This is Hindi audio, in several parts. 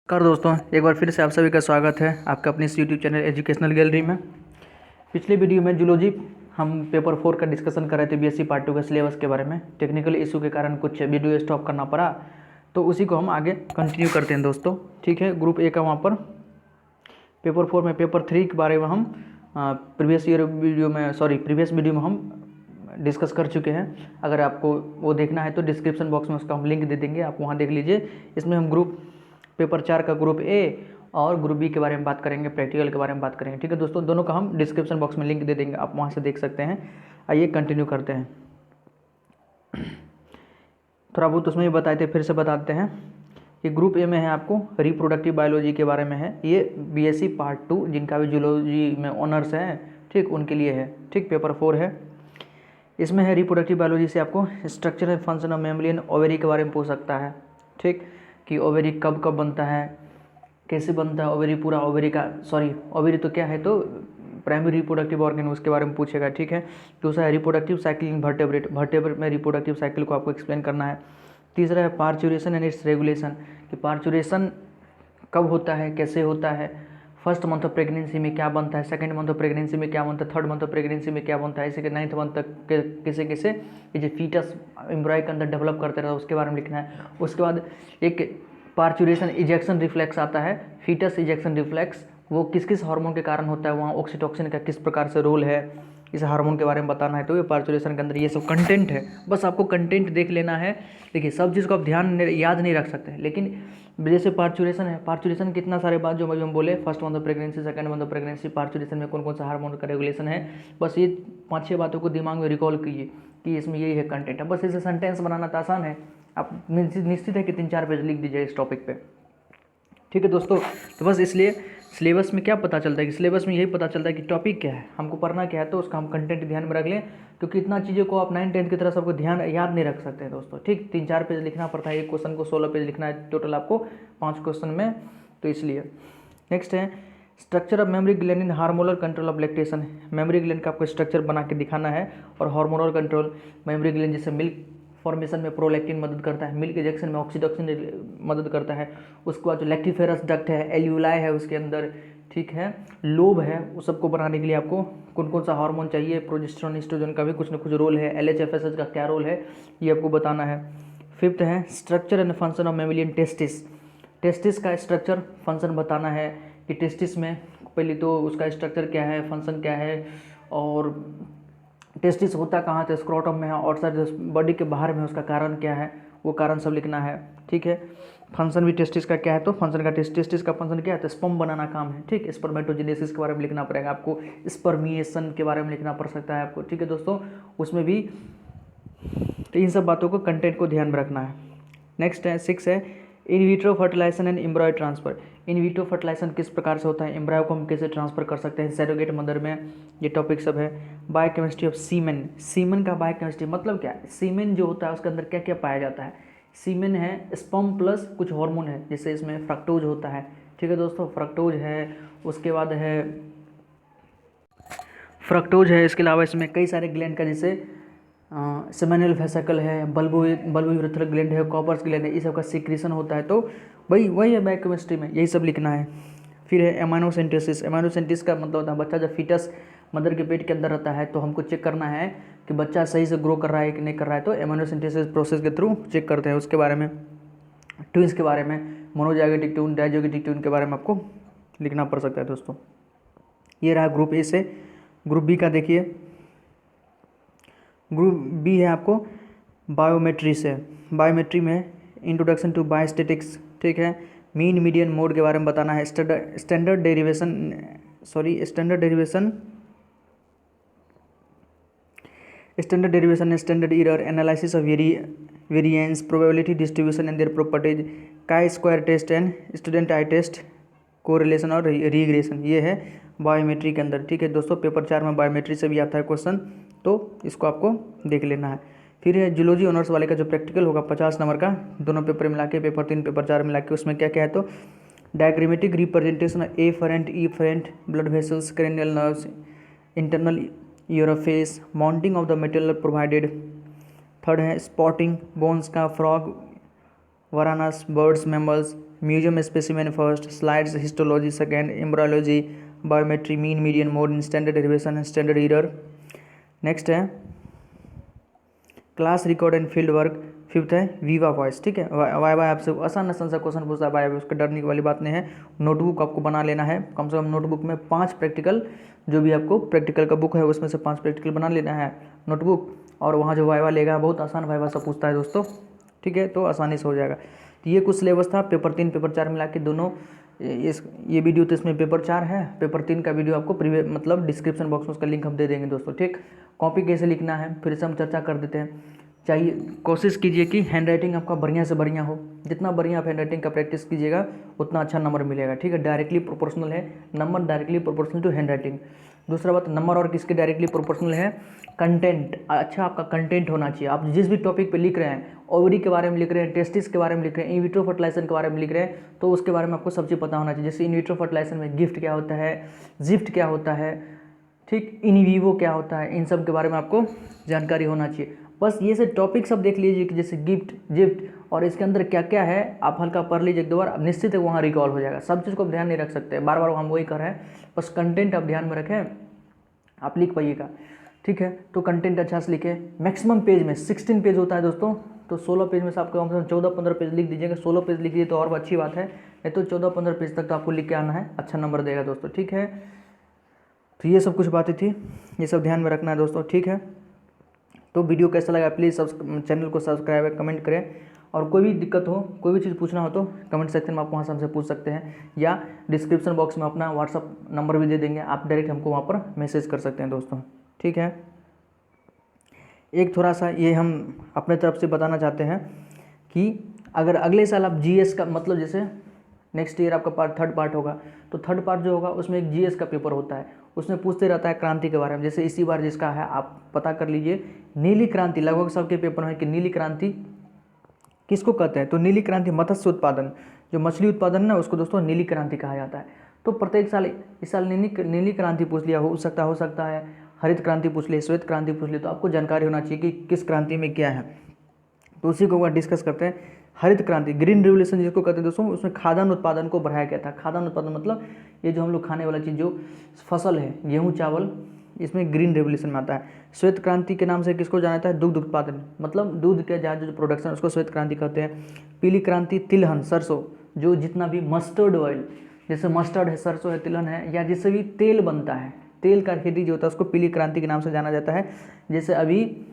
नमस्कार दोस्तों, एक बार फिर से आप सभी का स्वागत है आपका अपने इस यूट्यूब चैनल एजुकेशनल गैलरी में। पिछले वीडियो में जूलॉजी हम पेपर 4 का डिस्कशन कर रहे थे, बीएससी पार्ट 2 के सिलेबस के बारे में। टेक्निकल इशू के कारण कुछ वीडियो स्टॉप करना पड़ा, तो उसी को हम आगे कंटिन्यू करते हैं दोस्तों। ठीक है, ग्रुप ए का वहाँ पर पेपर 4 में पेपर 3 के बारे में हम प्रीवियस वीडियो में हम डिस्कस कर चुके हैं। अगर आपको वो देखना है तो डिस्क्रिप्शन बॉक्स में उसका हम लिंक दे देंगे, आप वहाँ देख लीजिए। इसमें हम पेपर 4 का ग्रुप ए और ग्रुप बी के बारे में बात करेंगे, प्रैक्टिकल के बारे में बात करेंगे। ठीक है दोस्तों, दोनों का हम डिस्क्रिप्शन बॉक्स में लिंक दे देंगे, आप वहाँ से देख सकते हैं। आइए कंटिन्यू करते हैं। थोड़ा बहुत उसमें भी बताए थे, फिर से बताते हैं कि ग्रुप ए में है आपको रिप्रोडक्टिव बायोलॉजी के बारे में है। ये बीएससी पार्ट 2 जिनका भी जूलॉजी में ऑनर्स है, ठीक, उनके लिए है। ठीक, पेपर 4 है। इसमें है रिप्रोडक्टिव बायोलॉजी से आपको structure and function of membrane ovary के बारे में पूछ सकता है। ठीक, कि ओवरी कब कब बनता है, कैसे बनता है ओवरी, पूरा ओवरी तो क्या है, तो प्राइमरी रिप्रोडक्टिव ऑर्गन, उसके बारे में पूछेगा। ठीक है, दूसरा है रिप्रोडक्टिव साइकिल इन वर्टेब्रेट में रिप्रोडक्टिव साइकिल को आपको एक्सप्लेन करना है। तीसरा है पार्चुरेशन एंड इट्स रेगुलेशन, कि पार्चुरेशन कब होता है, कैसे होता है, फर्स्ट मंथ ऑफ प्रेगनेंसी में क्या बनता है, सेकंड मंथ ऑफ प्रेगनेंसी में क्या बनता है, थर्ड मंथ ऑफ प्रेगनेंसी में क्या बनता है, इसी के 9th मंथ तक कैसे कैसे ये जो फीटस एम्ब्रॉय के अंदर डेवलप करते रहता है, उसके बारे में लिखना है। उसके बाद एक पार्चुरेशन इजेक्शन रिफ्लेक्स आता है, फीटस इजेक्शन रिफ्लेक्स, वो किस किस हार्मोन के कारण होता है, वहाँ ऑक्सीटोसिन का किस प्रकार से रोल है, इस हार्मोन के बारे में बताना है। तो ये पार्चुरेशन के अंदर ये सब कंटेंट है, बस आपको कंटेंट देख लेना है। देखिए, सब चीज़ को आप याद नहीं रख सकते, लेकिन जैसे पार्चुरेशन है, पार्चुरेशन कितना सारे बात जो हम बोले, first month of pregnancy, second month of pregnancy, parturition में कौन कौन सा हार्मोन का रेगुलेशन है, बस ये 5-6 बातों को दिमाग में रिकॉल कीजिए कि इसमें यही है कंटेंट है। बस इसे सेंटेंस बनाना तो आसान है, आप निश्चित है कि 3-4 पेज लिख दीजिए इस टॉपिक पे। ठीक है दोस्तों, तो बस इसलिए सिलेबस में क्या पता चलता है कि सिलेबस में यही पता चलता है कि टॉपिक क्या है, हमको पढ़ना क्या है, तो उसका हम कंटेंट ध्यान में रख लें, क्योंकि इतना चीज़ों को आप 9-10 की तरह सबको याद नहीं रख सकते हैं दोस्तों। ठीक, 3-4 पेज लिखना पड़ता है, एक क्वेश्चन को 16 पेज लिखना है टोटल आपको 5 क्वेश्चन में, तो इसलिए। नेक्स्ट है structure of memory gland in hormonal control of lactation. Memory gland का आपको स्ट्रक्चर बना के दिखाना है, और हार्मोनल कंट्रोल मेमोरी ग्लैंड जैसे मिल्क फॉर्मेशन में प्रोलैक्टिन मदद करता है, मिल्क इजेक्शन में ऑक्सीटोसिन मदद करता है। उसके बाद जो लैक्टिफेरस डक्ट है, एल्यूलाई है उसके अंदर, ठीक है, लोब है, उस सबको बनाने के लिए आपको कौन कौन सा हार्मोन चाहिए, प्रोजेस्टेरोन एस्ट्रोजन का भी कुछ ना कुछ रोल है, LHFSH का क्या रोल है, ये आपको बताना है। फिफ्थ है structure and function of mammalian testis. Testis का स्ट्रक्चर फंक्शन बताना है कि टेस्टिस में पहले तो उसका स्ट्रक्चर क्या है, फंक्शन क्या है, और टेस्टिस होता कहाँ, तो स्क्रोटम में है, और सर बॉडी के बाहर में, उसका कारण क्या है, वो कारण सब लिखना है। ठीक है, फंक्शन भी टेस्टिस का क्या है, तो फंक्शन का टेस्टिस का फंक्शन क्या है, तो स्पर्म बनाना काम है। ठीक, स्पर्मेटोजेनेसिस के बारे में लिखना पड़ेगा आपको, स्पर्मिएशन के बारे में लिखना पड़ सकता है आपको। ठीक है दोस्तों, उसमें भी तो इन सब बातों को कंटेंट को ध्यान में रखना है। नेक्स्ट है 6 है in vitro fertilization and embryo transfer. In vitro fertilization किस प्रकार से होता है, एम्ब्रॉय को हम कैसे ट्रांसफर कर सकते हैं सैरोगेट मदर में, ये टॉपिक सब है। बायोकेमिस्ट्री ऑफ सीमेन, सीमेन का बायोकेमिस्ट्री मतलब क्या है, सीमेन जो होता है उसके अंदर क्या क्या पाया जाता है। सीमेन है स्पर्म प्लस कुछ हार्मोन है, जैसे इसमें फ्रक्टोज होता है। ठीक है दोस्तों, फ्रक्टोज है, उसके बाद है इसके अलावा इसमें कई सारे ग्लैंड का, जैसे सेमिनल वेसिकल है, बल्बोयूरेथ्रल ग्लैंड है, कॉपर्स ग्लैंड है, ये सब का सीक्रेशन होता है। तो वही है बायोकेमिस्ट्री में, यही सब लिखना है। फिर है एमाइनोसेंटेसिस। एमाइनोसेंटेसिस का मतलब होता है बच्चा जब फीटस मदर के पेट के अंदर रहता है, तो हमको चेक करना है कि बच्चा सही से ग्रो कर रहा है कि नहीं कर रहा है, तो एमाइनोसेंटेसिस प्रोसेस के थ्रू चेक करते हैं। उसके बारे में ट्विंस के बारे में, मोनोजाइगोटिक ट्यून, डाइजोगोटिक ट्यून के बारे में आपको लिखना पड़ सकता है दोस्तों। ये रहा ग्रुप ए से। ग्रुप बी का देखिए, ग्रुप बी है आपको बायोमेट्री से। बायोमेट्री में इंट्रोडक्शन टू बायोस्टेटिक्स, ठीक है, मीन मीडियन मोड के बारे में बताना है, standard derivation, standard error, analysis of variance, probability distribution and their properties, chi square test and student I test, correlation और रिग्रेशन, ये है बायोमेट्री के अंदर। ठीक है दोस्तों, पेपर 4 में बायोमेट्री से भी आता है क्वेश्चन, तो इसको आपको देख लेना है। फिर है जूलॉजी ऑनर्स वाले का जो प्रैक्टिकल होगा 50 नंबर का, दोनों पेपर मिला के, पेपर 3 पेपर 4 मिला के, उसमें क्या क्या है, तो diagrammatic representation afferent efferent blood vessels, cranial nerves, internal urophysis, mounting of the material provided. Third है स्पॉटिंग बोन्स का, frog, varanus, birds, mammals, museum specimen first, slides histology second, embryology, biometry, mean, median, mode, standard derivation, standard error. Next है class record and field work. Fifth है वीवा वॉइस। ठीक है, वाई आपसे आसान सा क्वेश्चन पूछता है वाई, उसके डरने की वाली बात नहीं है। नोटबुक आपको बना लेना है, कम से कम नोटबुक में 5 प्रैक्टिकल, जो भी आपको प्रैक्टिकल का बुक है उसमें से 5 प्रैक्टिकल बना लेना है नोटबुक, और वहाँ जो वाइवा लेगा बहुत आसान वाइवा सब पूछता है दोस्तों। ठीक है, तो आसानी से हो जाएगा। तो ये कुछ सिलेबस था, पेपर 3 पेपर 4 मिला के दोनों। ये वीडियो तो इसमें पेपर 4 है, पेपर 3 का वीडियो आपको मतलब डिस्क्रिप्शन बॉक्स में उसका लिंक हम दे देंगे दोस्तों। ठीक, कॉपी कैसे लिखना है फिर से हम चर्चा कर देते हैं। चाहिए कोशिश कीजिए कि हैंड राइटिंग आपका बढ़िया से बढ़िया हो, जितना बढ़िया आप हैंड राइटिंग का प्रैक्टिस कीजिएगा उतना अच्छा नंबर मिलेगा। ठीक है, डायरेक्टली प्रोपोर्शनल है number, directly proportional to handwriting. दूसरा बात, नंबर और किसके डायरेक्टली प्रोपोर्शनल है, कंटेंट। अच्छा आपका कंटेंट होना चाहिए, आप जिस भी टॉपिक पे लिख रहे हैं, ओवरी के बारे में लिख रहे हैं, टेस्टिस के बारे में लिख रहे हैं, इन विट्रो फर्टिलाइजेशन के बारे में लिख रहे हैं, तो उसके बारे में आपको सब चीज़ पता होना चाहिए। जैसे इन विट्रो फर्टिलाइजेशन में गिफ्ट क्या होता है, जिफ्ट क्या होता है, ठीक, इन विवो क्या होता है, इन सब के बारे में आपको जानकारी होना चाहिए। बस ये से टॉपिक सब देख लीजिए कि जैसे गिफ्ट, जिफ्ट और इसके अंदर क्या क्या है, आप हल्का पढ़ लीजिए एक दो बार, निश्चित है वहाँ रिकॉल हो जाएगा। सब चीज़ को आप ध्यान नहीं रख सकते, बार बार हम वही कर रहे हैं, बस कंटेंट आप ध्यान में रखें, आप लिख पाइएगा। ठीक है, तो कंटेंट अच्छा से लिखें। मैक्सिमम पेज में 16 पेज होता है दोस्तों, तो 16 पेज में से आपको कम से कम 14-15 पेज लिख दीजिएगा। 16 पेज लिख दिए तो और अच्छी बात है, नहीं तो 14-15 पेज तक तो आपको लिख के आना है, अच्छा नंबर देगा दोस्तों। ठीक है, तो ये सब कुछ बातें थी, ये सब ध्यान में रखना है दोस्तों। ठीक है, तो वीडियो कैसा लगा प्लीज़ चैनल को सब्सक्राइब कमेंट करें, और कोई भी दिक्कत हो, कोई भी चीज़ पूछना हो तो कमेंट सेक्शन में आप वहाँ से हमसे पूछ सकते हैं, या डिस्क्रिप्शन बॉक्स में अपना व्हाट्सअप नंबर भी दे देंगे, आप डायरेक्ट हमको वहाँ पर मैसेज कर सकते हैं दोस्तों। ठीक है, एक थोड़ा सा ये हम अपने तरफ से बताना चाहते हैं कि अगर अगले साल आप जीएस का, मतलब जैसे नेक्स्ट ईयर आपका थर्ड पार्ट होगा, तो थर्ड पार्ट जो होगा उसमें एक जीएस का पेपर होता है, उसमें पूछते रहता है क्रांति के बारे में। जैसे इसी बार जिसका है आप पता कर लीजिए, नीली क्रांति, लगभग सबके पेपर में कि नीली क्रांति किसको कहते हैं, तो नीली क्रांति मत्स्य उत्पादन, जो मछली उत्पादन ना, उसको दोस्तों नीली क्रांति कहा जाता है। तो प्रत्येक साल, इस साल नीली क्रांति पूछ लिया, हो सकता है हरित क्रांति पूछ ले, श्वेत क्रांति पूछ ले, तो आपको जानकारी होना चाहिए कि किस क्रांति में क्या है। तो उसी को डिस्कस करते हैं। हरित क्रांति, ग्रीन रिवोल्यूशन जिसको कहते हैं दोस्तों, उसमें खाद्यान्न उत्पादन को बढ़ाया गया था। खाद्यान्न उत्पादन मतलब ये जो हम लोग खाने वाला चीज़, जो फसल है, गेहूँ चावल, इसमें ग्रीन रेवोल्यूशन में आता है। श्वेत क्रांति के नाम से किसको जाना जाता है, दुग्ध उत्पादन, मतलब दूध के जहाँ जो प्रोडक्शन, उसको श्वेत क्रांति कहते हैं। पीली क्रांति, तिलहन, सरसों, जो जितना भी मस्टर्ड ऑयल, जैसे मस्टर्ड है, सरसों है, तिलहन है, या जिससे भी तेल बनता है, तेल का खेती जो होता है, उसको पीली क्रांति के नाम से जाना जाता है। जैसे अभी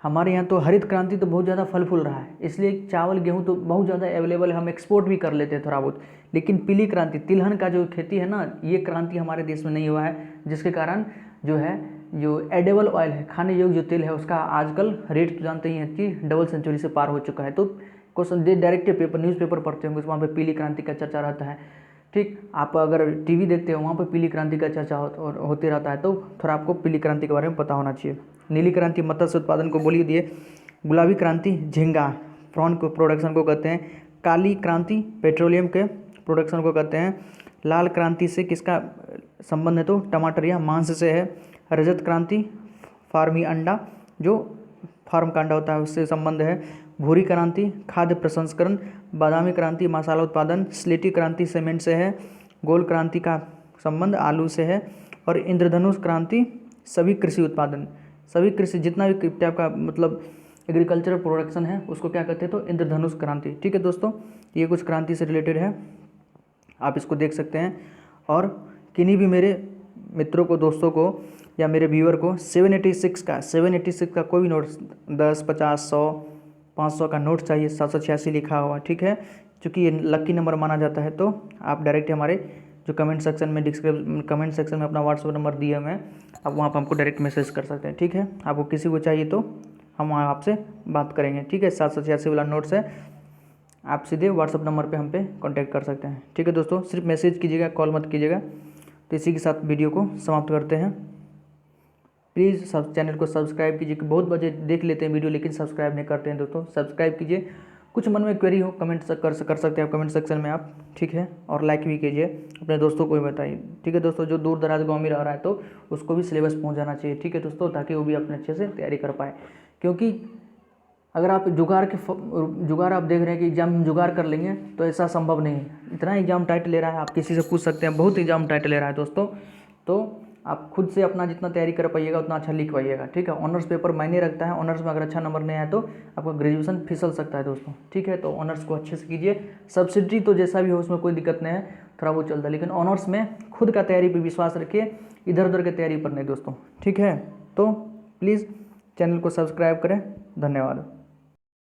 हमारे यहाँ तो हरित क्रांति तो बहुत ज़्यादा फल फूल रहा है, इसलिए चावल गेहूँ तो बहुत ज़्यादा अवेलेबल है, हम एक्सपोर्ट भी कर लेते हैं थोड़ा बहुत। लेकिन पीली क्रांति, तिलहन का जो खेती है ना, ये क्रांति हमारे देश में नहीं हुआ है, जिसके कारण जो है, जो एडिबल ऑयल है, खाने योग्य जो तेल है, उसका आजकल रेट तो जानते ही हैं कि डबल सेंचुरी से पार हो चुका है। तो क्वेश्चन डायरेक्ट पेपर, न्यूज़पेपर पढ़ते होंगे, वहाँ पे पीली क्रांति का चर्चा रहता है। ठीक, आप अगर टीवी देखते हो, वहाँ पर पीली क्रांति का चर्चा होते रहता है, तो थोड़ा आपको पीली क्रांति के बारे में पता होना चाहिए। नीली क्रांति मत्स्य उत्पादन को बोलिए दिए। गुलाबी क्रांति झींगा, प्रॉन को प्रोडक्शन को कहते हैं। काली क्रांति पेट्रोलियम के प्रोडक्शन को कहते हैं। लाल क्रांति से किसका संबंध है, तो टमाटर या मांस से है। रजत क्रांति फार्मी अंडा, जो फार्म का अंडा होता है, उससे संबंध है। भूरी क्रांति खाद्य प्रसंस्करण। बादामी क्रांति मसाला उत्पादन। स्लेटी क्रांति सीमेंट से है। गोल क्रांति का संबंध आलू से है। और इंद्रधनुष क्रांति सभी कृषि उत्पादन, सभी कृषि जितना भी टाइप का मतलब एग्रीकल्चर प्रोडक्शन है, उसको क्या कहते हैं, तो इंद्रधनुष क्रांति। ठीक है दोस्तों, ये कुछ क्रांति से रिलेटेड है, आप इसको देख सकते हैं। और किन्हीं भी मेरे मित्रों को, दोस्तों को, या मेरे व्यूअर को 786 का कोई भी नोट, 10, 50, 100, 500 का नोट चाहिए, 786 लिखा हुआ, ठीक है, क्योंकि ये लकी नंबर माना जाता है। तो आप डायरेक्ट हमारे जो कमेंट सेक्शन में अपना व्हाट्सएप नंबर दिया मैं, आप वहाँ पर हमको डायरेक्ट मैसेज कर सकते हैं। ठीक है, आपको किसी को चाहिए तो हम वहाँ आपसे बात करेंगे। ठीक है, 786 वाला नोट्स है, आप सीधे व्हाट्सएप नंबर पे हम पे कांटेक्ट कर सकते हैं। ठीक है दोस्तों, सिर्फ मैसेज कीजिएगा, कॉल मत कीजिएगा। तो इसी के साथ वीडियो को समाप्त करते हैं। प्लीज़ सब चैनल को सब्सक्राइब कीजिए, कि बहुत बच्चे देख लेते हैं वीडियो लेकिन सब्सक्राइब नहीं करते हैं दोस्तों, सब्सक्राइब कीजिए। कुछ मन में क्वेरी हो कमेंट कर सकते हैं आप कमेंट सेक्शन में आप, ठीक है, और लाइक भी कीजिए, अपने दोस्तों को भी बताइए। ठीक है दोस्तों, जो दूर दराज गाँव में रह रहा है तो उसको भी सिलेबस पहुँचाना चाहिए। ठीक है दोस्तों, ताकि वो भी अपने अच्छे से तैयारी कर पाए, क्योंकि अगर आप जुगाड़ आप देख रहे हैं कि एग्जाम में जुगाड़ कर लेंगे तो ऐसा संभव नहीं है। इतना एग्जाम टाइट ले रहा है, आप किसी से पूछ सकते हैं, बहुत एग्जाम टाइट ले रहा है दोस्तों। तो आप खुद से अपना जितना तैयारी कर पाइएगा उतना अच्छा लिख पाइएगा, ठीक है। ऑनर्स पेपर मायने रखता है, ऑनर्स में अगर अच्छा नंबर नहीं आया तो आपका ग्रेजुएशन फिसल सकता है दोस्तों, ठीक है। तो ऑनर्स को अच्छे से कीजिए। सब्सिडी तो जैसा भी हो उसमें कोई दिक्कत नहीं है, थोड़ा बहुत चलता है, लेकिन ऑनर्स में खुद का तैयारी पर विश्वास रखिए, इधर उधर की तैयारी पर नहीं दोस्तों, ठीक है। तो प्लीज़ चैनल को सब्सक्राइब करें। धन्यवाद।